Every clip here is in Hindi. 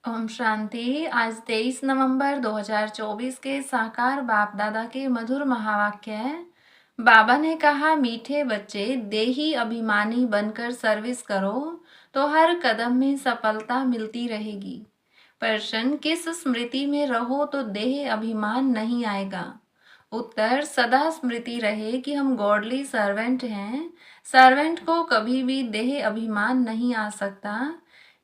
ओम शांति। आज 23 नवंबर 2024 के साकार बाप दादा के मधुर महावाक्य है। बाबा ने कहा, मीठे बच्चे, देही अभिमानी बनकर सर्विस करो तो हर कदम में सफलता मिलती रहेगी। प्रश्न, किस स्मृति में रहो तो देह अभिमान नहीं आएगा? उत्तर, सदा स्मृति रहे कि हम गॉडली सर्वेंट हैं। सर्वेंट को कभी भी देह अभिमान नहीं आ सकता।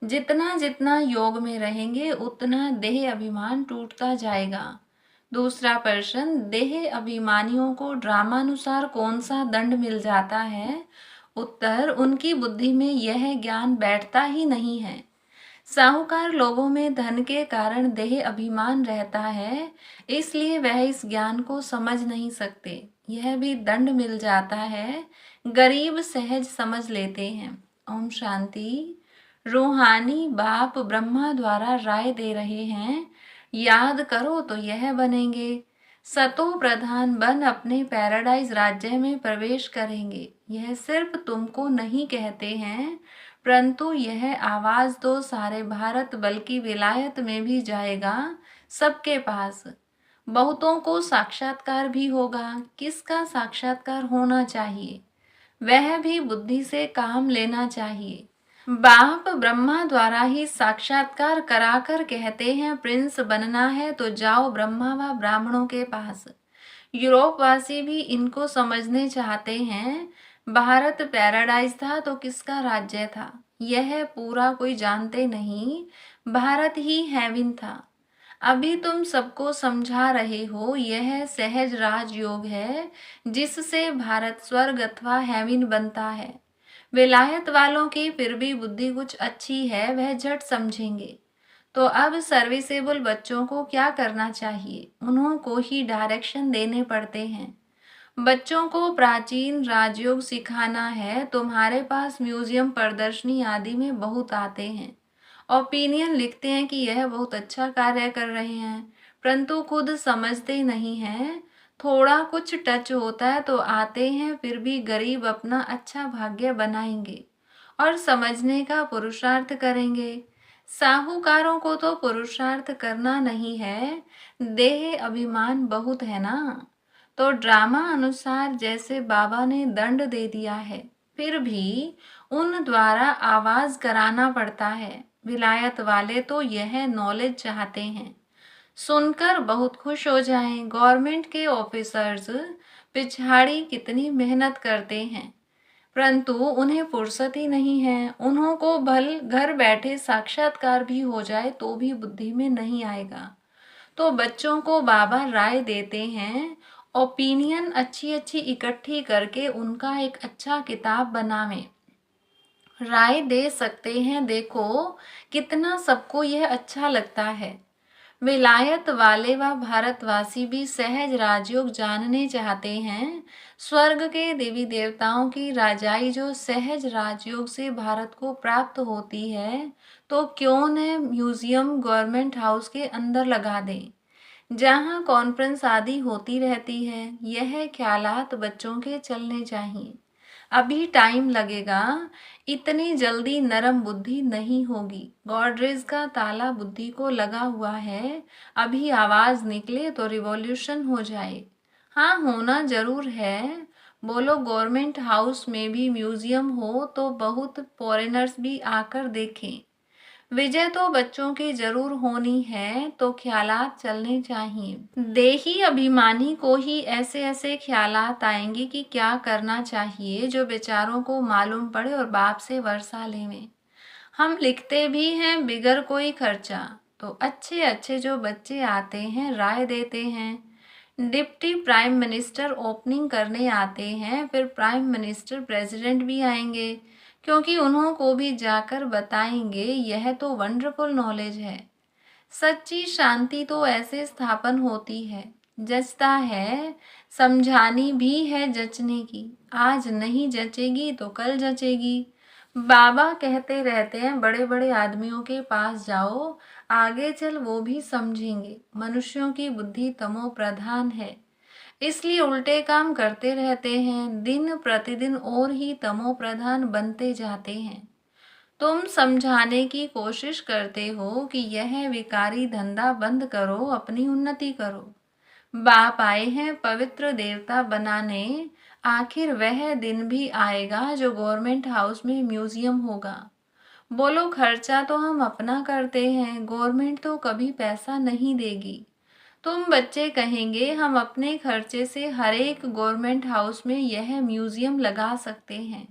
जितना जितना योग में रहेंगे उतना देह अभिमान टूटता जाएगा। दूसरा प्रश्न, देह अभिमानियों को ड्रामानुसार कौन सा दंड मिल जाता है? उत्तर, उनकी बुद्धि में यह ज्ञान बैठता ही नहीं है। साहूकार लोगों में धन के कारण देह अभिमान रहता है, इसलिए वह इस ज्ञान को समझ नहीं सकते। यह भी दंड मिल जाता है। गरीब सहज समझ लेते हैं। ओम शांति। रूहानी बाप ब्रह्मा द्वारा राय दे रहे हैं, याद करो तो यह बनेंगे। सतो प्रधान बन अपने पैराडाइज राज्य में प्रवेश करेंगे। यह सिर्फ तुमको नहीं कहते हैं, परंतु यह आवाज तो सारे भारत बल्कि विलायत में भी जाएगा, सबके पास। बहुतों को साक्षात्कार भी होगा। किसका साक्षात्कार होना चाहिए? वह भी बुद्धि से काम लेना चाहिए। बाप ब्रह्मा द्वारा ही साक्षात्कार कराकर कहते हैं, प्रिंस बनना है तो जाओ ब्रह्मा व ब्राह्मणों के पास। यूरोप वासी भी इनको समझने चाहते हैं। भारत पैराडाइज था तो किसका राज्य था? यह पूरा कोई जानते नहीं। भारत ही हेवन था। अभी तुम सबको समझा रहे हो, यह सहज राजयोग है जिससे भारत स्वर्ग अथवा हेवन बनता है। विलायत वालों की फिर भी बुद्धि कुछ अच्छी है, वह झट समझेंगे। तो अब सर्विसेबल बच्चों को क्या करना चाहिए? उन्हों को ही डायरेक्शन देने पड़ते हैं। बच्चों को प्राचीन राजयोग सिखाना है। तुम्हारे पास म्यूजियम, प्रदर्शनी आदि में बहुत आते हैं, ओपिनियन लिखते हैं कि यह बहुत अच्छा कार्य कर रहे हैं, परंतु खुद समझते नहीं हैं। थोड़ा कुछ टच होता है तो आते हैं, फिर भी गरीब अपना अच्छा भाग्य बनाएंगे और समझने का पुरुषार्थ करेंगे। साहूकारों को तो पुरुषार्थ करना नहीं है, देह अभिमान बहुत है ना। तो ड्रामा अनुसार जैसे बाबा ने दंड दे दिया है, फिर भी उन द्वारा आवाज कराना पड़ता है। विलायत वाले तो यह नॉलेज चाहते हैं, सुनकर बहुत खुश हो जाएं। गवर्नमेंट के ऑफिसर्स पिछाड़ी कितनी मेहनत करते हैं, परंतु उन्हें फुर्सत ही नहीं है। उन्हों को भल घर बैठे साक्षात्कार भी हो जाए तो भी बुद्धि में नहीं आएगा। तो बच्चों को बाबा राय देते हैं, ओपिनियन अच्छी अच्छी इकट्ठी करके उनका एक अच्छा किताब बनावें। राय दे सकते हैं, देखो कितना सबको यह अच्छा लगता है। विलायत वाले व भारतवासी भी सहज राजयोग जानने चाहते हैं। स्वर्ग के देवी देवताओं की राजाई जो सहज राजयोग से भारत को प्राप्त होती है, तो क्यों न म्यूजियम गवर्नमेंट हाउस के अंदर लगा दें, जहां कॉन्फ्रेंस आदि होती रहती है। यह ख्यालात बच्चों के चलने चाहिए। अभी टाइम लगेगा, इतनी जल्दी नरम बुद्धि नहीं होगी। गॉडरेज का ताला बुद्धि को लगा हुआ है, अभी आवाज निकले तो रिवॉल्यूशन हो जाए। हाँ, होना जरूर है। बोलो गवर्नमेंट हाउस में भी म्यूजियम हो तो बहुत फॉरेनर्स भी आकर देखें। विजय तो बच्चों की जरूर होनी है, तो ख्यालात चलने चाहिए। देही अभिमानी को ही ऐसे ऐसे ख्यालात आएंगे कि क्या करना चाहिए, जो बेचारों को मालूम पड़े और बाप से वर्षा लेवें। हम लिखते भी हैं बिगर कोई खर्चा, तो अच्छे अच्छे जो बच्चे आते हैं राय देते हैं। डिप्टी प्राइम मिनिस्टर ओपनिंग करने आते हैं, फिर प्राइम मिनिस्टर प्रेसिडेंट भी आएंगे, क्योंकि उन्हों को भी जाकर बताएंगे। यह तो वंडरफुल नॉलेज है। सच्ची शांति तो ऐसे स्थापन होती है, जचता है। समझानी भी है जचने की, आज नहीं जचेगी तो कल जचेगी। बाबा कहते रहते हैं, बड़े बड़े आदमियों के पास जाओ, आगे चल वो भी समझेंगे। मनुष्यों की बुद्धि तमो प्रधान है, इसलिए उल्टे काम करते रहते हैं। दिन प्रतिदिन और ही तमो प्रधान बनते जाते हैं। तुम समझाने की कोशिश करते हो कि यह विकारी धंधा बंद करो, अपनी उन्नति करो। बाप आए हैं पवित्र देवता बनाने, आखिर वह दिन भी आएगा जो गवर्नमेंट हाउस में म्यूजियम होगा। बोलो, खर्चा तो हम अपना करते हैं, गवर्नमेंट तो कभी पैसा नहीं देगी। तुम बच्चे कहेंगे हम अपने खर्चे से हर एक गवर्नमेंट हाउस में यह म्यूजियम लगा सकते हैं।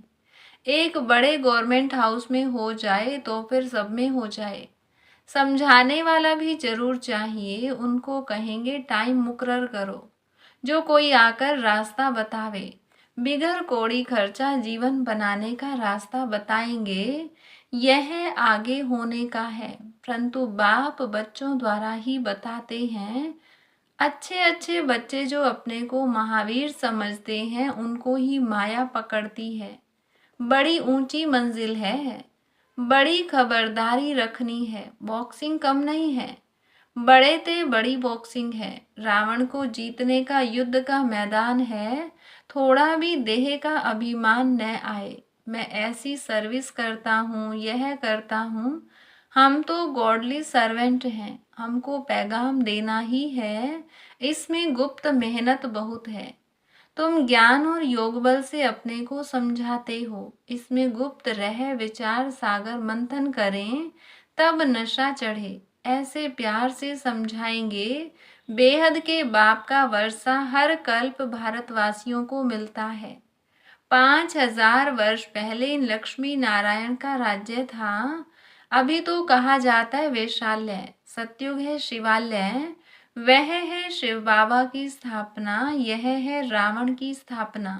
एक बड़े गवर्नमेंट हाउस में हो जाए तो फिर सब में हो जाए। समझाने वाला भी जरूर चाहिए, उनको कहेंगे टाइम मुकर्रर करो, जो कोई आकर रास्ता बतावे। बिगर कौड़ी खर्चा जीवन बनाने का रास्ता बताएंगे, यह आगे होने का है। परंतु बाप बच्चों द्वारा ही बताते हैं। अच्छे अच्छे बच्चे जो अपने को महावीर समझते हैं, उनको ही माया पकड़ती है। बड़ी ऊंची मंजिल है, बड़ी खबरदारी रखनी है, बॉक्सिंग कम नहीं है, बड़े ते बड़ी बॉक्सिंग है। रावण को जीतने का युद्ध का मैदान है, थोड़ा भी देह का अभिमान न आए। मैं ऐसी सर्विस करता हूँ, यह करता हूँ। हम तो गॉडली सर्वेंट हैं, हमको पैगाम देना ही है। इसमें गुप्त मेहनत बहुत है। तुम ज्ञान और योग बल से अपने को समझाते हो, इसमें गुप्त रह विचार सागर मंथन करें, तब नशा चढ़े। ऐसे प्यार से समझाएंगे, बेहद के बाप का वर्षा हर कल्प भारतवासियों को मिलता है। 5000 वर्ष पहले लक्ष्मी नारायण का राज्य था। अभी तो कहा जाता है वैशाल्य, सतयुग है शिवालय। वह है शिव बाबा की स्थापना, यह है रावण की स्थापना।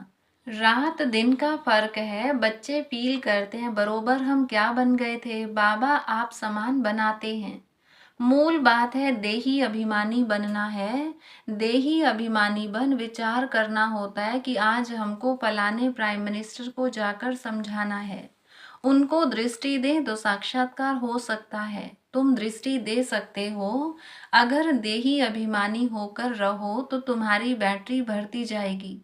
रात दिन का फर्क है। बच्चे फील करते हैं बरोबर हम क्या बन गए थे, बाबा आप समान बनाते हैं। मूल बात है देही अभिमानी बनना है। देही अभिमानी बन विचार करना होता है कि आज हमको फलाने प्राइम मिनिस्टर को जाकर समझाना है। उनको दृष्टि दें तो साक्षात्कार हो सकता है। तुम दृष्टि दे सकते हो। अगर देही अभिमानी होकर रहो तो तुम्हारी बैटरी भरती जाएगी।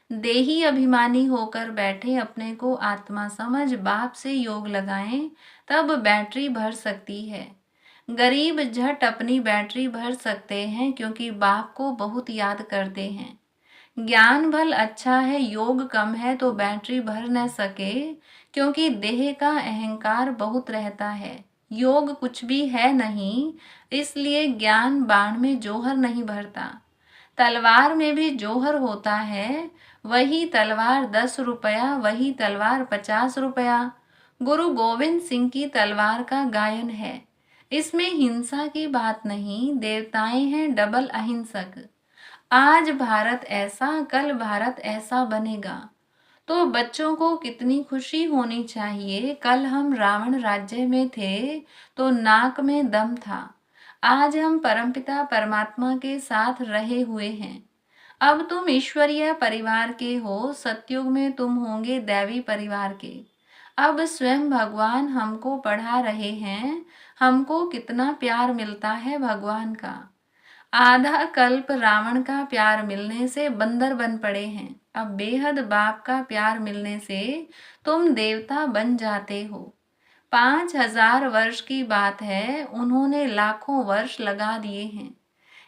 देही अभिमानी होकर बैठे अपने को आत्मा समझ बाप से योग लगाएं, तब बैटरी भर सकती है। गरीब झट अपनी बैटरी भर सकते हैं क्योंकि बाप को बहुत याद करते हैं। ज्ञान बल अच्छा है, योग कम है तो बैटरी भर न सके, क्योंकि देह का अहंकार बहुत रहता है। योग कुछ भी है नहीं, इसलिए ज्ञान बाण में जोहर नहीं भरता। तलवार में भी जोहर होता है। वही तलवार 10 रुपया, वही तलवार 50 रुपया। गुरु गोविंद सिंह की तलवार का गायन है। इसमें हिंसा की बात नहीं, देवताएं हैं डबल अहिंसक। आज भारत ऐसा, कल भारत ऐसा बनेगा। तो बच्चों को कितनी खुशी होनी चाहिए। कल हम रावण राज्य में थे तो नाक में दम था, आज हम परमपिता परमात्मा के साथ रहे हुए हैं। अब तुम ईश्वरीय परिवार के हो, सतयुग में तुम होंगे दैवी परिवार के। अब स्वयं भगवान हमको पढ़ा रहे हैं, हमको कितना प्यार मिलता है भगवान का। आधा कल्प रावण का प्यार मिलने से बंदर बन पड़े हैं, अब बेहद बाप का प्यार मिलने से तुम देवता बन जाते हो। 5000 वर्ष की बात है, उन्होंने लाखों वर्ष लगा दिए हैं।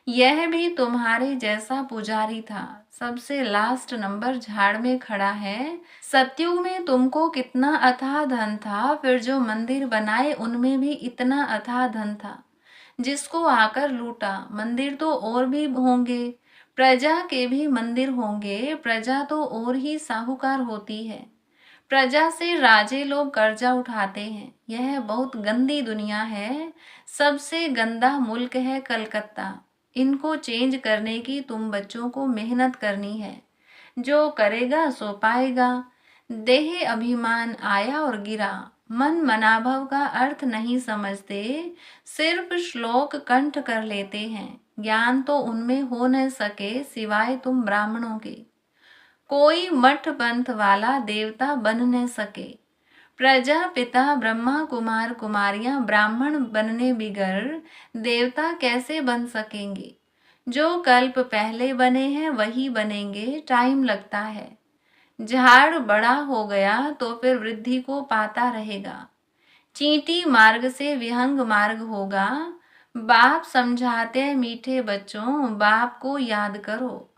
यह भी तुम्हारे जैसा पुजारी था, सबसे लास्ट नंबर झाड़ में खड़ा है। सतयुग में तुमको कितना अथाह धन था, फिर जो मंदिर बनाए उनमें भी इतना अथाह धन था, जिसको आकर लूटा। मंदिर तो और भी होंगे, प्रजा के भी मंदिर होंगे। प्रजा तो और ही साहूकार होती है। प्रजा से राजे लोग कर्जा उठाते हैं। यह बहुत गंदी दुनिया है, सबसे गंदा मुल्क है कलकत्ता। इनको चेंज करने की तुम बच्चों को मेहनत करनी है। जो करेगा सो पाएगा। देह अभिमान आया और गिरा, मन मनाभव का अर्थ नहीं समझते, सिर्फ श्लोक कंठ कर लेते हैं। ज्ञान तो उनमें हो न सके सिवाय तुम ब्राह्मणों के। कोई मठ पंथ वाला देवता बन न सके। प्रजापिता ब्रह्मा कुमार कुमारियां ब्राह्मण बनने बिगर देवता कैसे बन सकेंगे। जो कल्प पहले बने हैं वही बनेंगे, टाइम लगता है। झाड़ बड़ा हो गया तो फिर वृद्धि को पाता रहेगा। चींटी मार्ग से विहंग मार्ग होगा। बाप समझाते हैं मीठे बच्चों, बाप को याद करो।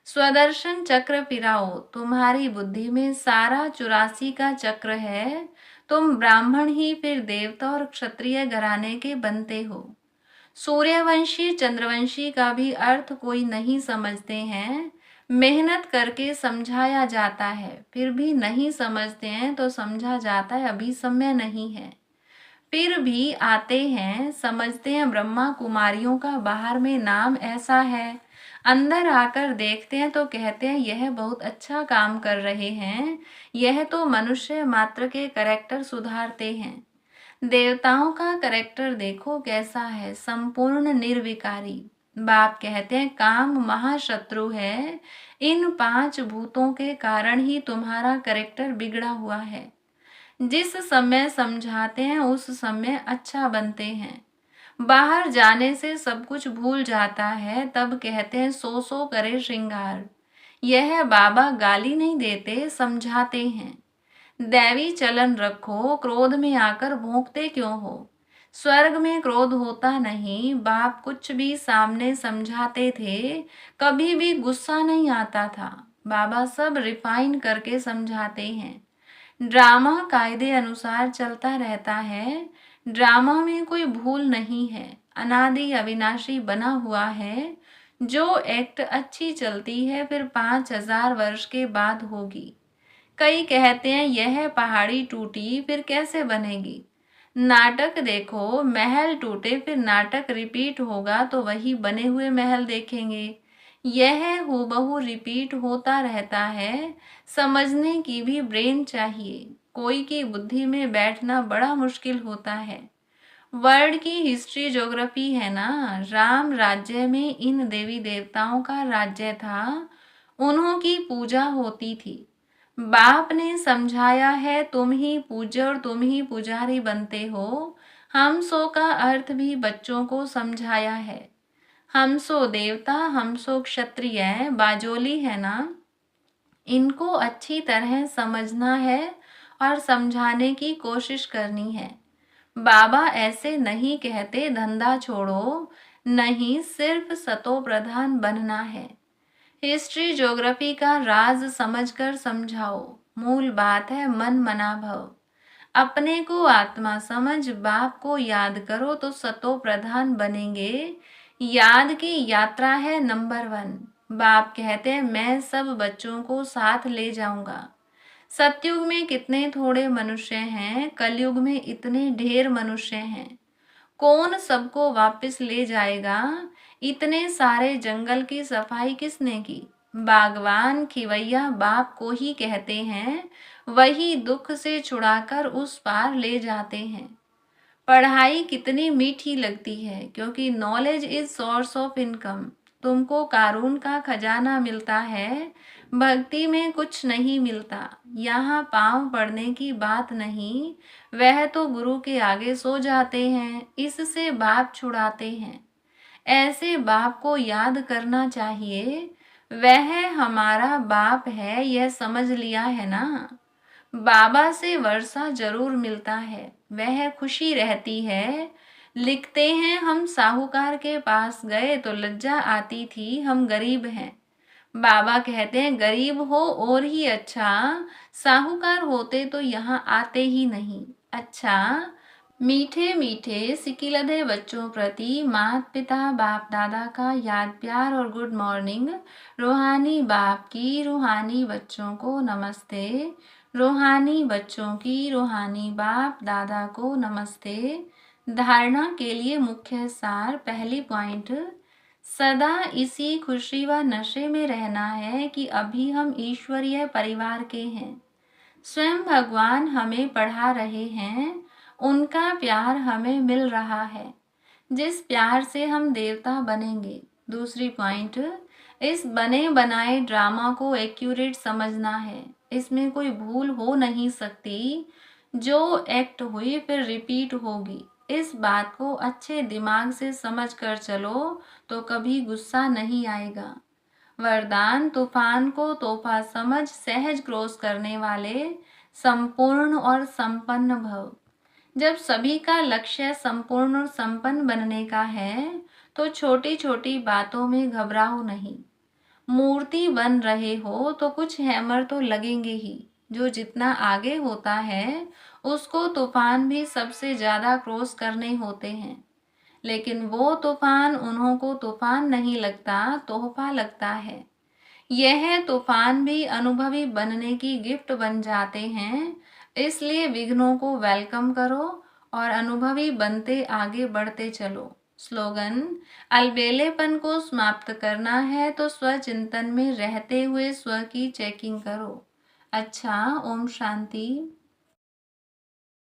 स्वदर्शन चक्र फिराओ, तुम्हारी बुद्धि में सारा 84 का चक्र है। तुम ब्राह्मण ही फिर देवता और क्षत्रिय घराने के बनते हो। सूर्यवंशी चंद्रवंशी का भी अर्थ कोई नहीं समझते हैं। मेहनत करके समझाया जाता है, फिर भी नहीं समझते हैं तो समझा जाता है अभी समय नहीं है। फिर भी आते हैं, समझते हैं ब्रह्मा कुमारियों का बाहर में नाम ऐसा है। अंदर आकर देखते हैं तो कहते हैं यह बहुत अच्छा काम कर रहे हैं, यह तो मनुष्य मात्र के करैक्टर सुधारते हैं। देवताओं का करैक्टर देखो कैसा है, संपूर्ण निर्विकारी। बाप कहते हैं काम महाशत्रु है, इन 5 भूतों के कारण ही तुम्हारा करैक्टर बिगड़ा हुआ है। जिस समय समझाते हैं उस समय अच्छा बनते हैं। बाहर जाने से सब कुछ भूल जाता है, तब कहते हैं सो करे श्रृंगार। यह बाबा गाली नहीं देते, समझाते हैं। दैवी चलन रखो, क्रोध में आकर भोंकते क्यों हो। स्वर्ग में क्रोध होता नहीं। बाप कुछ भी सामने समझाते थे, कभी भी गुस्सा नहीं आता था। बाबा सब रिफाइन करके समझाते हैं। ड्रामा कायदे अनुसार चलता रहता है। ड्रामा में कोई भूल नहीं है, अनादि अविनाशी बना हुआ है। जो एक्ट अच्छी चलती है फिर 5000 वर्ष के बाद होगी। कई कहते हैं यह पहाड़ी टूटी फिर कैसे बनेगी। नाटक देखो, महल टूटे फिर नाटक रिपीट होगा तो वही बने हुए महल देखेंगे। यह हूबहू रिपीट होता रहता है। समझने की भी ब्रेन चाहिए, कोई की बुद्धि में बैठना बड़ा मुश्किल होता है। वर्ल्ड की हिस्ट्री ज्योग्राफी है ना। राम राज्य में इन देवी देवताओं का राज्य था, उन्हों की पूजा होती थी। बाप ने समझाया है तुम ही पूज्य और तुम ही पुजारी बनते हो। हम सो का अर्थ भी बच्चों को समझाया है। हम सो देवता, हम सो क्षत्रिय, बाजोली है ना। इनको अच्छी तरह समझना है और समझाने की कोशिश करनी है। बाबा ऐसे नहीं कहते धंधा छोड़ो, नहीं, सिर्फ सतो प्रधान बनना है। हिस्ट्री ज्योग्राफी का राज समझकर समझाओ। मूल बात है मन मना भव। अपने को आत्मा समझ, बाप को याद करो तो सतो प्रधान बनेंगे। याद की यात्रा है नंबर 1। बाप कहते हैं मैं सब बच्चों को साथ ले जाऊंगा। सतयुग में कितने थोड़े मनुष्य हैं, कलयुग में इतने ढेर मनुष्य हैं। कौन सबको वापस ले जाएगा। इतने सारे जंगल की सफाई किसने की। बागवान खिवैया बाप को ही कहते हैं, वही दुख से छुड़ाकर उस पार ले जाते हैं। पढ़ाई कितनी मीठी लगती है, क्योंकि knowledge is source of income. तुमको कारून का खजाना मिलता है, भक्ति में कुछ नहीं मिलता। यहाँ पांव पड़ने की बात नहीं, वह तो गुरु के आगे सो जाते हैं, इससे बाप छुड़ाते हैं। ऐसे बाप को याद करना चाहिए। वह हमारा बाप है, यह समझ लिया है ना। बाबा से वर्षा जरूर मिलता है, वह खुशी रहती है। लिखते हैं हम साहूकार के पास गए तो लज्जा आती थी, हम गरीब हैं। बाबा कहते हैं गरीब हो और ही अच्छा, साहूकार होते तो यहाँ आते ही नहीं। अच्छा, मीठे मीठे सिकिलधे बच्चों प्रति माता पिता बाप दादा का याद प्यार और गुड मॉर्निंग। रूहानी बाप की रूहानी बच्चों को नमस्ते। रूहानी बच्चों की रूहानी बाप दादा को नमस्ते। धारणा के लिए मुख्य सार। पहली पॉइंट, सदा इसी खुशी व नशे में रहना है कि अभी हम ईश्वरीय परिवार के हैं। स्वयं भगवान हमें पढ़ा रहे हैं, उनका प्यार हमें मिल रहा है, जिस प्यार से हम देवता बनेंगे। दूसरी पॉइंट, इस बने बनाए ड्रामा को एक्यूरेट समझना है, इसमें कोई भूल हो नहीं सकती। जो एक्ट हुई फिर रिपीट होगी, इस बात को अच्छे दिमाग से समझ कर चलो तो कभी गुस्सा नहीं आएगा। वरदान, तूफान को तोहफा समझ सहज क्रॉस करने वाले संपूर्ण और संपन्न भव। जब सभी का लक्ष्य संपूर्ण और संपन्न बनने का है, तो छोटी छोटी बातों में घबराओ नहीं। मूर्ति बन रहे हो तो कुछ हैमर तो लगेंगे ही। जो जितना आगे होता है, उसको तूफान भी सबसे ज्यादा क्रॉस करने होते हैं। लेकिन वो तूफान उन्हों को तूफान नहीं लगता, तोहफा लगता है। यह तूफान भी अनुभवी बनने की गिफ्ट बन जाते हैं। इसलिए विघ्नों को वेलकम करो और अनुभवी बनते आगे बढ़ते चलो। स्लोगन: अलबेलेपन को समाप्त करना है तो स्वचिंतन में रहते हुए स्व की चेकिंग करो। अच्छा, ओम शांति।